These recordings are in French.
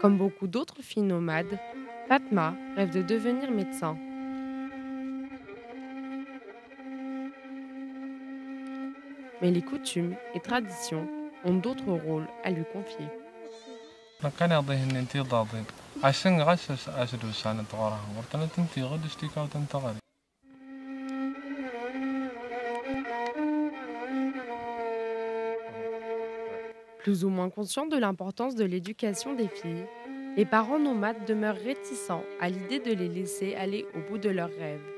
Comme beaucoup d'autres filles nomades, Fatma rêve de devenir médecin. Mais les coutumes et traditions ont d'autres rôles à lui confier. كان يعطيهن انتي ضاضين عشان غش أشد وسانة غراهم ورتنا تنتي غد اشتكاو تنتغري. Plus ou moins conscients de l'importance de l'éducation des filles, les parents nomades demeurent réticents à l'idée de les laisser aller au bout de leurs rêves.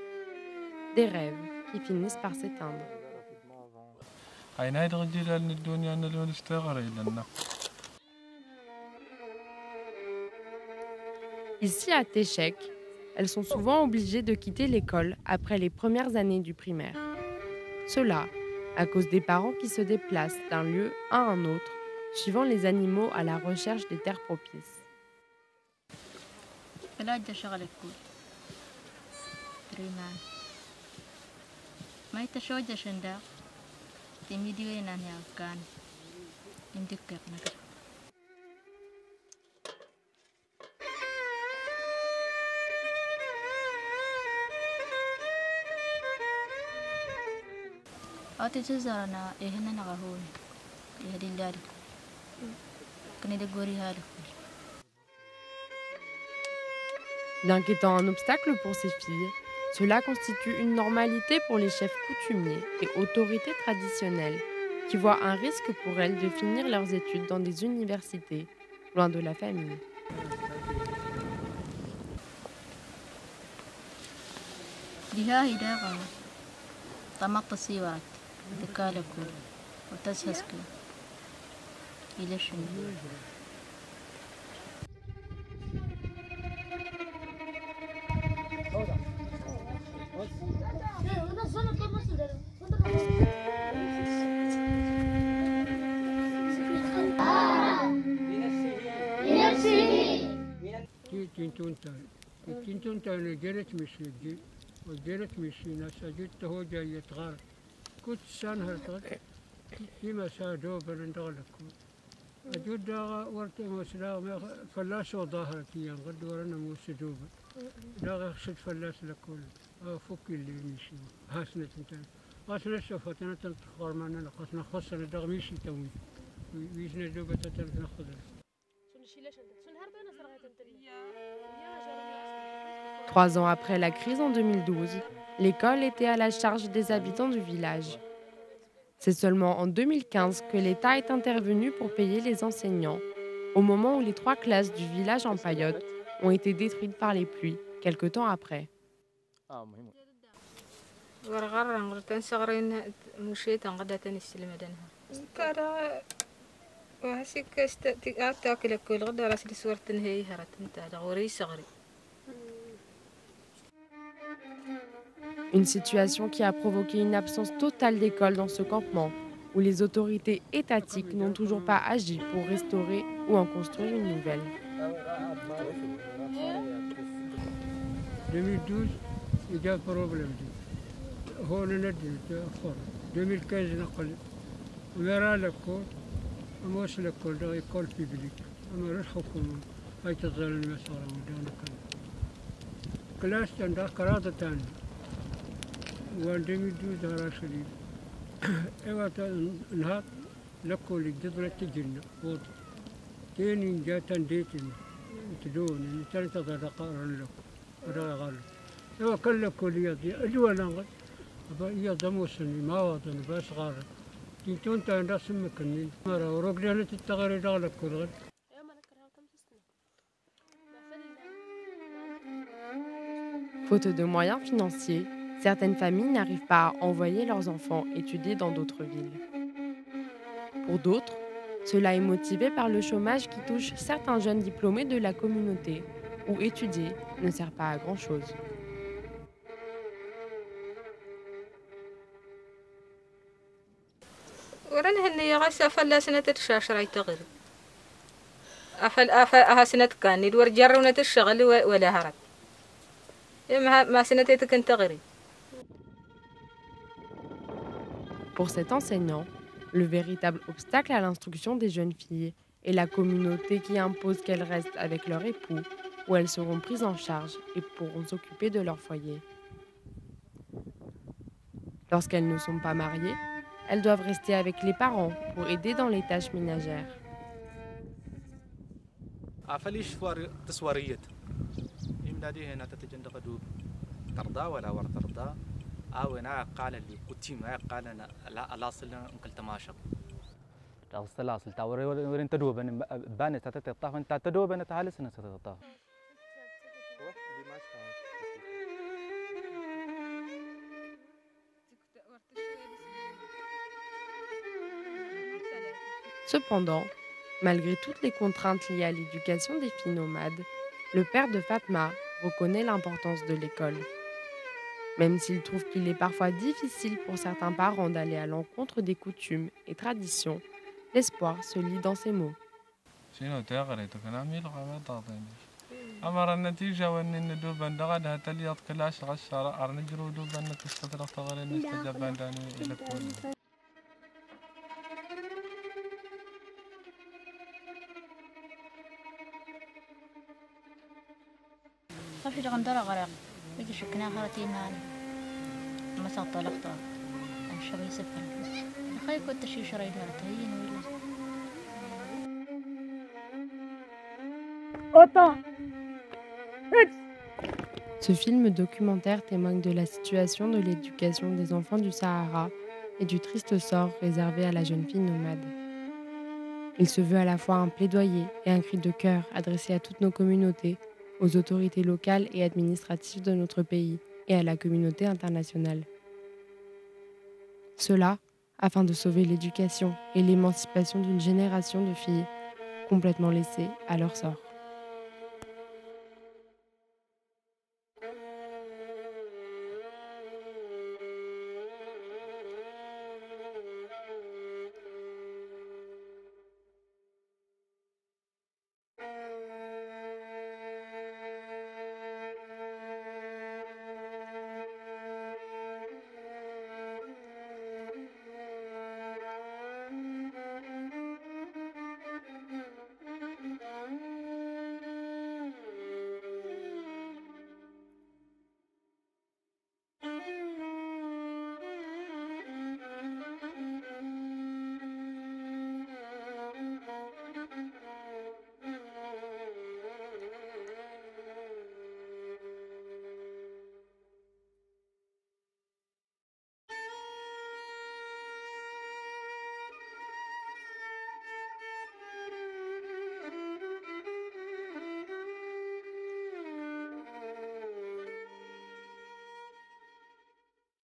Des rêves qui finissent par s'éteindre. أين هاي الرجال أن الدنيا أن اللي اشتغري لنا. Ici à Téchec, elles sont souvent obligées de quitter l'école après les premières années du primaire. Cela à cause des parents qui se déplacent d'un lieu à un autre, suivant les animaux à la recherche des terres propices. Bien qu'étant un obstacle pour ces filles, cela constitue une normalité pour les chefs coutumiers et autorités traditionnelles qui voient un risque pour elles de finir leurs études dans des universités, loin de la famille. تنتون جرت مشيدي وجرت مشينا سجدت هو جاي يتغار كنت سانها تغر فيما سادو بلندغلكم أجود داغا ورت مسلا فلاس وظاهر كيان غد ورنا موسدوبا داغا خشد فلاس لكل فك اللي مشي هاسنة تنتون غاسنا شفتنا تنتخور معنا لقصنا خصنا داغ مشي توي ويزنا دوبا تتلفنا خضر. 3 ans après la crise en 2012, l'école était à la charge des habitants du village. C'est seulement en 2015 que l'État est intervenu pour payer les enseignants, au moment où les 3 classes du village en paillotte ont été détruites par les pluies, quelque temps après. Une situation qui a provoqué une absence totale d'école dans ce campement, où les autorités étatiques n'ont toujours pas agi pour restaurer ou en construire une nouvelle. 2012 il y a un problème. هون ندي فور 2015 نقل ومرا لكل وموس لكل ده يكون بيبليك أما الحكومة هاي تظل المسارة ودانا كلاس تندا كرادة تاني وان 2012 هرا شريف ايوا نهار لكل جدولة تجينا وط تاني جا تنديتني تدوني تنتظر دقائق لك ودا غالب ايوا كل كلياتي الجوانا غد يضموسني ما وطن بس غار تنتون تاندا سمكني مرة ورقدنا تتغير دغلك كل غد. Faute de moyens financiers, certaines familles n'arrivent pas à envoyer leurs enfants étudier dans d'autres villes. Pour d'autres, cela est motivé par le chômage qui touche certains jeunes diplômés de la communauté, où étudier ne sert pas à grand-chose. Pour cet enseignant, le véritable obstacle à l'instruction des jeunes filles et la communauté qui impose qu'elles restent avec leur époux, où elles seront prises en charge et pourront s'occuper de leur foyer. Lorsqu'elles ne sont pas mariées, elles doivent rester avec les parents pour aider dans les tâches ménagères. عفليش تسوارية إمدادي هنا تتجندق دوب ترضى ولا ور ترضى أو أنا قال اللي كتيم قال أنا لا ألاصل أنكل تماشق لاصل تاوري ورين تدوب أنا بان تتطاف أنت تدوب أنا تعالس أنا تتطاف Cependant, malgré toutes les contraintes liées à l'éducation des filles nomades, le père de Fatma reconnaît l'importance de l'école. Même s'il trouve qu'il est parfois difficile pour certains parents d'aller à l'encontre des coutumes et traditions, l'espoir se lit dans ces mots. أمر النتيجة وإن ندوب ندغد هتليط كلاش غشارة أرنجرو دوب أن تستطرق تغرين نستجاب عندنا إلى كل خافي جغندرة غرق بيجي شكنا خرتي مالي ما سقط لقطة أنا شبي سفن خاي كنت شي شري لها تهين ولا Ce film documentaire témoigne de la situation de l'éducation des enfants du Sahara et du triste sort réservé à la jeune fille nomade. Il se veut à la fois un plaidoyer et un cri de cœur adressé à toutes nos communautés, aux autorités locales et administratives de notre pays et à la communauté internationale. Cela afin de sauver l'éducation et l'émancipation d'une génération de filles complètement laissées à leur sort.